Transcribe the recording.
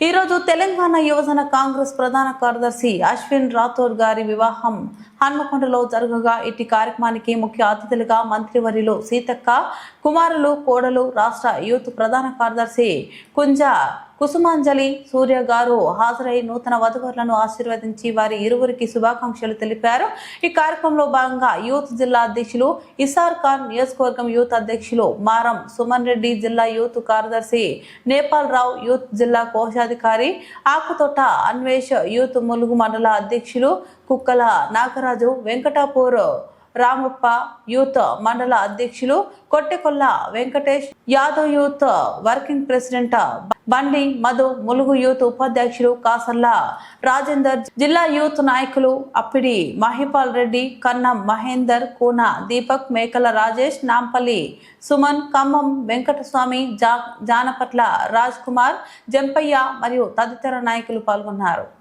ఈ రోజు తెలంగాణ యువజన కాంగ్రెస్ ప్రధాన కార్యదర్శి అశ్విన్ రాథోడ్ గారి వివాహం హన్మకొండలో జరగగా ఇట్టి కార్యక్రమానికి ముఖ్య అతిథులుగా మంత్రివర్యులు సీతక్క, కుమారులు, కోడలు, రాష్ట్ర యూత్ ప్రధాన కార్యదర్శి కుంజ కుసుమాంజలి సూర్య గారు హాజరై నూతన వధువరులను ఆశీర్వదించి వారి ఇరువురికి శుభాకాంక్షలు తెలిపారు. ఈ కార్యక్రమంలో భాగంగా యూత్ జిల్లా అధ్యక్షులు ఇసార్ ఖాన్, నియోజకవర్గం యూత్ అధ్యక్షులు మారం సుమన్ రెడ్డి, జిల్లా యూత్ కార్యదర్శి నేపాల్ రావు, యూత్ జిల్లా కోశాధికారి ఆకుతోట అన్వేష్, యూత్ ములుగు మండల అధ్యక్షులు కుక్కల నాగరాజు, వెంకటాపూర్ రామప్ప, యూత్ మండల అధ్యక్షులు Kottekolla Venkatesh Yadav, youth working president Bandi Madhu, Mulugu youth ఉపాధ్యక్షులు కాసల్ల రాజేందర్, జిల్లా యూత్ నాయకులు అప్పిడి మహిపాల్ రెడ్డి, కన్నం మహేందర్, కూన దీపక్, మేకల రాజేష్, నాంపల్లి సుమన్, ఖమ్మం వెంకటస్వామి, జానపట్ల రాజ్ కుమార్, జంపయ్య మరియు తదితర నాయకులు పాల్గొన్నారు.